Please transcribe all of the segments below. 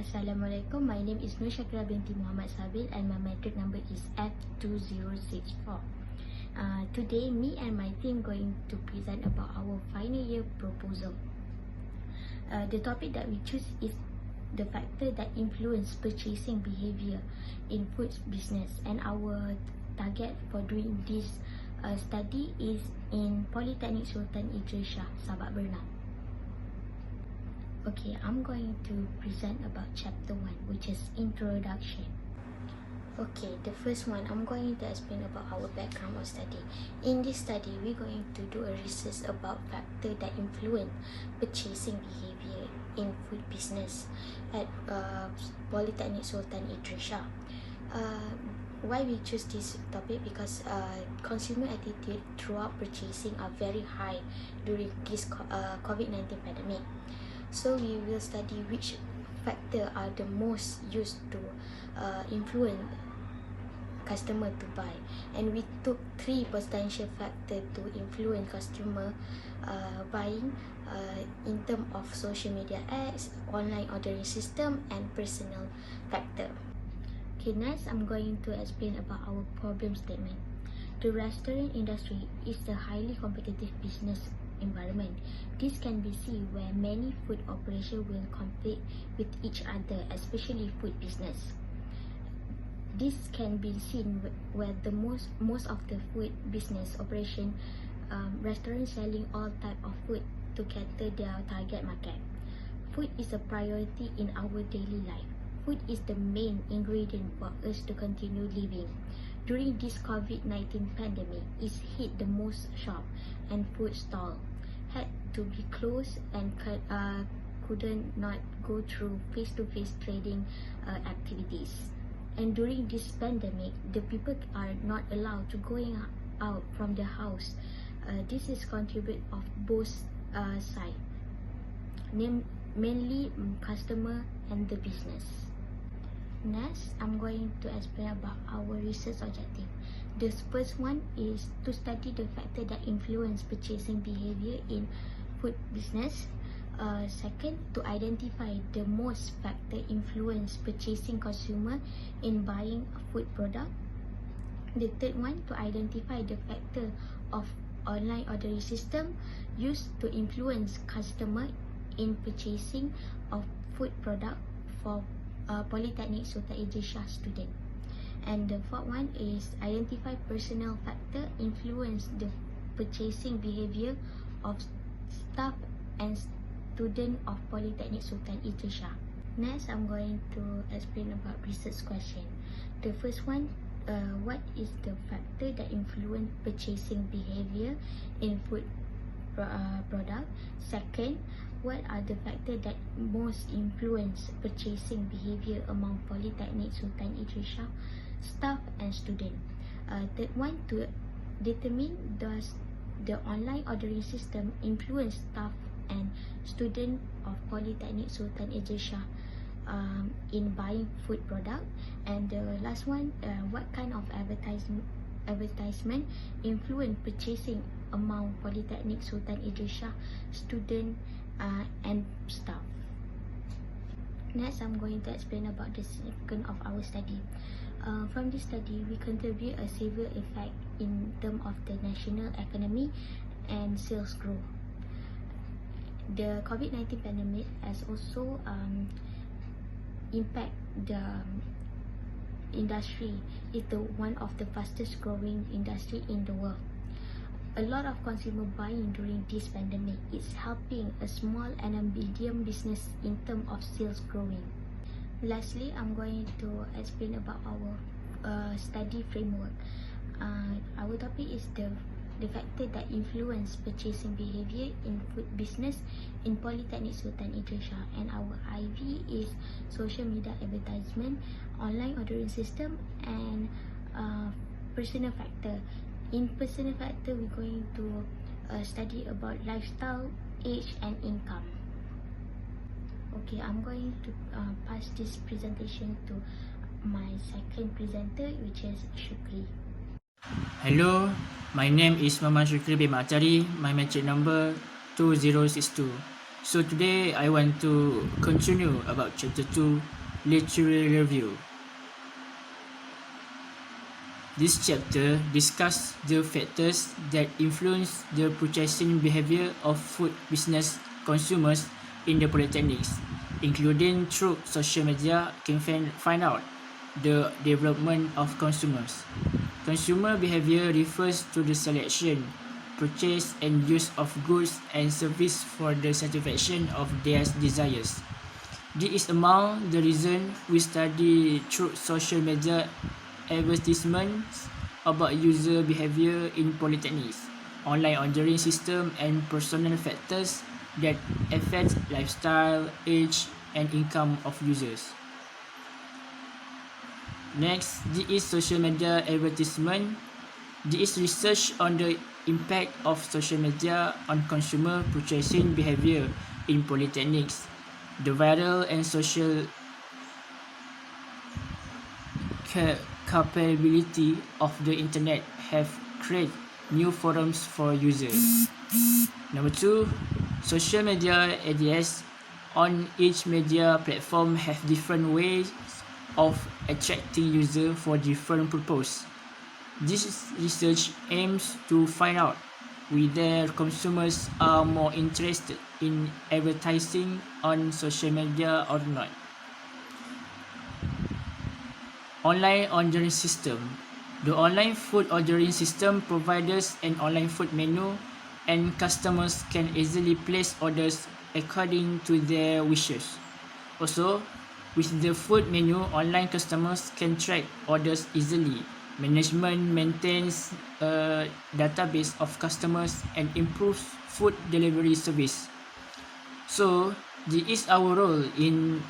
Assalamualaikum. My name is NURSYAKIRAH binti Muhammad SABIL and my matric number is F2064. Today, me and my team going to present about our final year proposal. The topic that we choose is the factor that influence purchasing behavior in food business, and our target for doing this study is in Politeknik Sultan Idris Shah, Sabak, Bernam. Okay, I'm going to present about chapter 1, which is introduction. Okay, the first one, I'm going to explain about our background of study. In this study, we're going to do a research about factors that influence purchasing behavior in food business at Politeknik Sultan Idris Shah. Why we choose this topic? Because consumer attitude throughout purchasing are very high during this COVID-19 pandemic. So we will study which factor are the most used to influence customer to buy, and we took 3 potential factors to influence customer buying in terms of social media ads, online ordering system, and personal factor. Okay, next I'm going to explain about our problem statement. The restaurant industry is a highly competitive business environment. This can be seen where many food operations will compete with each other, especially food business. This can be seen where the most of the food business operation restaurants selling all type of food to cater their target market. Food is a priority in our daily life. Food is the main ingredient for us to continue living. During this COVID-19 pandemic, it hit the most shop and food stall had to be closed and couldn't not go through face-to-face trading activities. And during this pandemic, the people are not allowed to going out from the house. This is contribute of both sides, mainly customer and the business. Next, I'm going to explain about our research objective. The first one is to study the factor that influence purchasing behavior in food business. Second, to identify the most factor influence purchasing consumer in buying a food product. The third one, to identify the factor of online ordering system used to influence customer in purchasing of food product for Politeknik Sultan Idris Shah student. And the fourth one is identify personal factor influence the purchasing behavior of staff and student of Politeknik Sultan Idris Shah. Next, I'm going to explain about research question. The first one, what is the factor that influence purchasing behavior in food product? Second, what are the factors that most influence purchasing behavior among Politeknik Sultan Idris Shah staff and student? Third one, to determine does the online ordering system influence staff and student of Politeknik Sultan Idris Shah in buying food product? And the last one, what kind of advertisement influence purchasing among Politeknik Sultan Idris Shah student and staff? Next, I'm going to explain about the significance of our study. From this study, we contribute a severe effect in terms of the national economy and sales growth. The COVID-19 pandemic has also impact the industry. It's one of the fastest growing industry in the world. A lot of consumer buying during this pandemic is helping a small and a medium business in terms of sales growing. Lastly, I'm going to explain about our study framework. Our topic is the factor that influence purchasing behavior in food business in Politeknik Sultan Idris Shah, and our IV is social media advertisement, online ordering system, and personal factor. In personal factor, we're going to study about lifestyle, age, and income. Okay, I'm going to pass this presentation to my second presenter, which is SYUKRI. Hello, my name is Muhammad SYUKRI bin ATARI. My matric number 2062. So today I want to continue about chapter 2, literary review. This chapter discusses the factors that influence the purchasing behavior of food business consumers in the polytechnics, including through social media can find out the development of consumers. Consumer behavior refers to the selection, purchase and use of goods and services for the satisfaction of their desires. This is among the reasons we study through social media advertisements about user behavior in polytechnics, online ordering system and personal factors that affect lifestyle, age and income of users. Next, this is social media advertisement. This is research on the impact of social media on consumer purchasing behavior in polytechnics. The viral and social capability of the internet have created new forums for users. Number 2, social media ads on each media platform have different ways of attracting users for different purposes. This research aims to find out whether consumers are more interested in advertising on social media or not. Online ordering system. The online food ordering system provides an online food menu and customers can easily place orders according to their wishes. Also, with the food menu, online customers can track orders easily. Management maintains a database of customers and improves food delivery service. So, this is our role in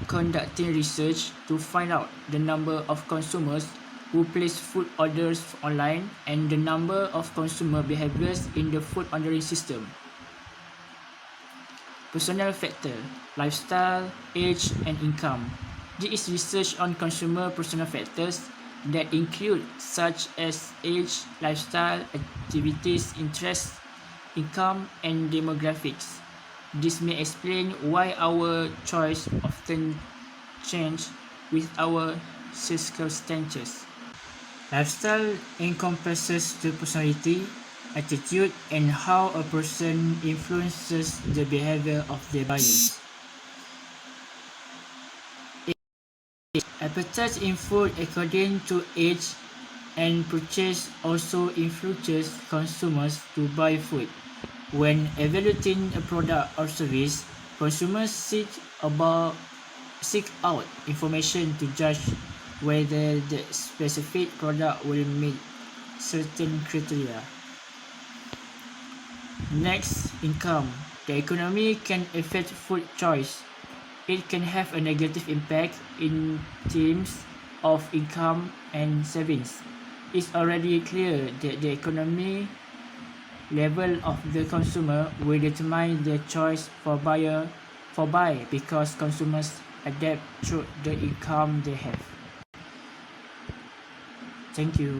conducting research to find out the number of consumers who place food orders online and the number of consumer behaviors in the food ordering system. Personal factor, lifestyle, age and income. This is research on consumer personal factors that include such as age, lifestyle, activities, interests, income and demographics. This may explain why our choice often change with our circumstances. Lifestyle encompasses the personality, attitude, and how a person influences the behavior of their buyers. Appetite in food according to age and purchase also influences consumers to buy food. When evaluating a product or service, consumers seek out information to judge whether the specific product will meet certain criteria. Next, income. The economy can affect food choice. It can have a negative impact in terms of income and savings. It's already clear that the economy level of the consumer will determine their choice for buy because consumers adapt through the income they have. Thank you.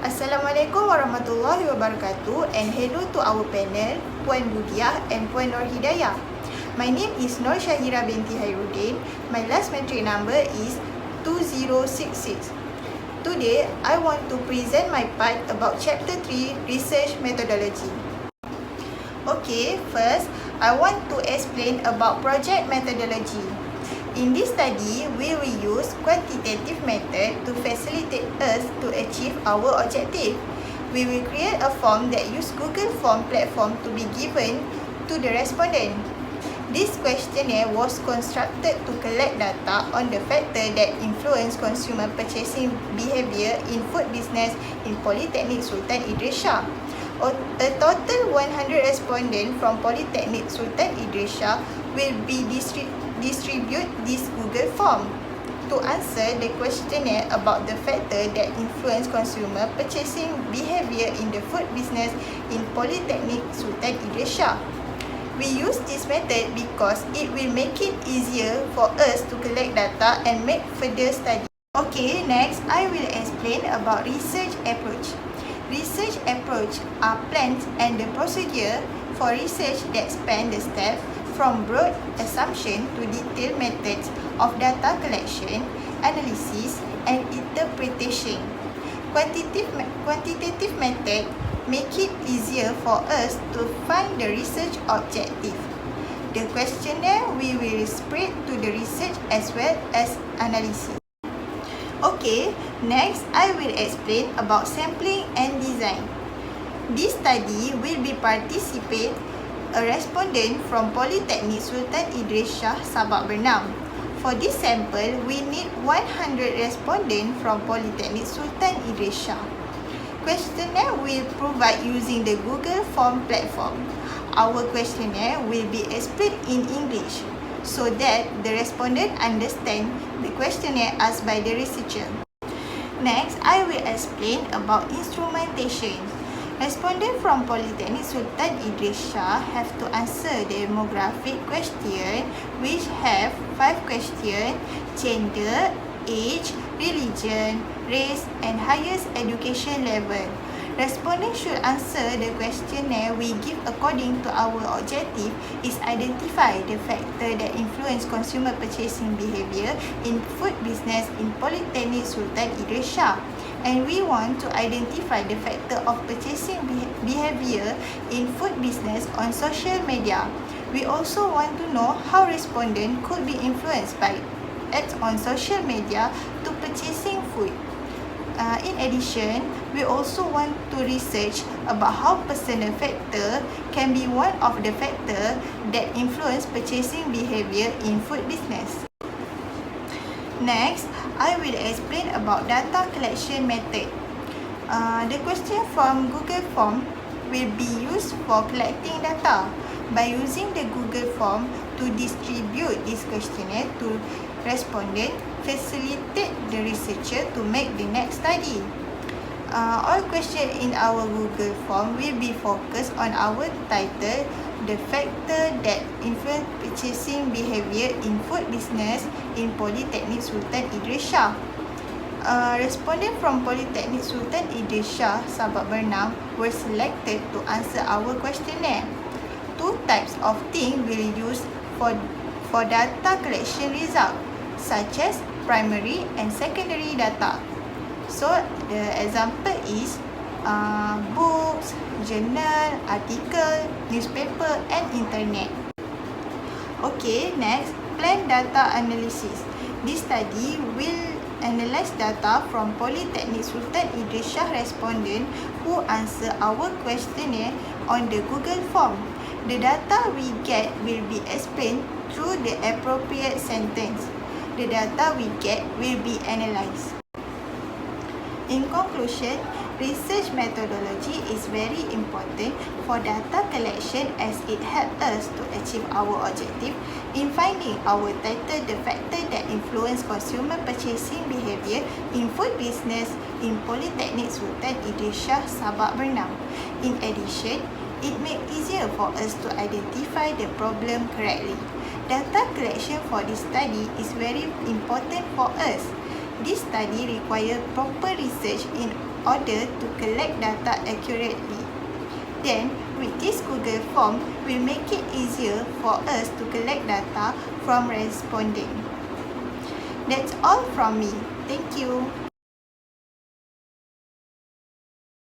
Assalamualaikum warahmatullahi wabarakatuh and hello to our panel, Puan BUDIAH and Puan NORHIDAYAH. My name is NURSYAHIRA binti HAIRUDIN. My last metric number is 2066. Today, I want to present my part about Chapter 3, Research Methodology. Okay, first, I want to explain about project methodology. In this study, we will use quantitative method to facilitate us to achieve our objective. We will create a form that use Google Form platform to be given to the respondent. This questionnaire was constructed to collect data on the factor that influence consumer purchasing behavior in food business in Politeknik Sultan Idris Shah. A total 100 respondents from Politeknik Sultan Idris Shah will be distribute this Google form to answer the questionnaire about the factor that influence consumer purchasing behavior in the food business in Politeknik Sultan Idris Shah. We use this method because it will make it easier for us to collect data and make further study. Okay, next I will explain about research approach. Research approach are plans and the procedure for research that span the steps from broad assumption to detailed methods of data collection, analysis, and interpretation. Quantitative method make it easier for us to find the research objective. The questionnaire we will spread to the research as well as analysis. Okay, next I will explain about sampling and design. This study will be participate a respondent from Politeknik Sultan Idris Shah, Sabak, Bernam. For this sample, we need 100 respondents from Politeknik Sultan Idris Shah. Questionnaire will provide using the Google Form platform. Our questionnaire will be explained in English so that the respondent understand the questionnaire asked by the researcher. Next, I will explain about instrumentation. Respondents from Politeknik Sultan Idris Shah have to answer the demographic question, which have 5 questions: gender, age, religion, race, and highest education level. Respondents should answer the questionnaire we give according to our objective is identify the factor that influence consumer purchasing behavior in food business in Politeknik Sultan Idris Shah. And we want to identify the factor of purchasing behavior in food business on social media. We also want to know how respondents could be influenced by ads on social media to purchasing food. In addition, we also want to research about how personal factor can be one of the factors that influence purchasing behavior in food business. Next, I will explain about data collection method. The question from Google Form will be used for collecting data. By using the Google Form to distribute this questionnaire to respondent, facilitate the researcher to make the next study. All questions in our Google Form will be focused on our title, the factor that influence purchasing behavior in food business in Politeknik Sultan Idris Shah. Respondents from Politeknik Sultan Idris Shah, Sabak, Bernam were selected to answer our questionnaire. 2 types of things will use for data collection result, such as primary and secondary data. So the example is books, journal, article, newspaper, and internet. Okay, next, plan data analysis. This study will analyze data from Politeknik Sultan Idris Shah respondent who answer our questionnaire on the Google Form. The data we get will be explained through the appropriate sentence. The data we get will be analyzed. In conclusion, research methodology is very important for data collection as it helps us to achieve our objective in finding our title, the factor that influence consumer purchasing behavior in food business in Politeknik Sultan Idris Shah, Sabak, Bernam. In addition, it makes easier for us to identify the problem correctly. Data collection for this study is very important for us. This study requires proper research in order to collect data accurately. Then, with this Google Form, we make it easier for us to collect data from respondents. That's all from me. Thank you.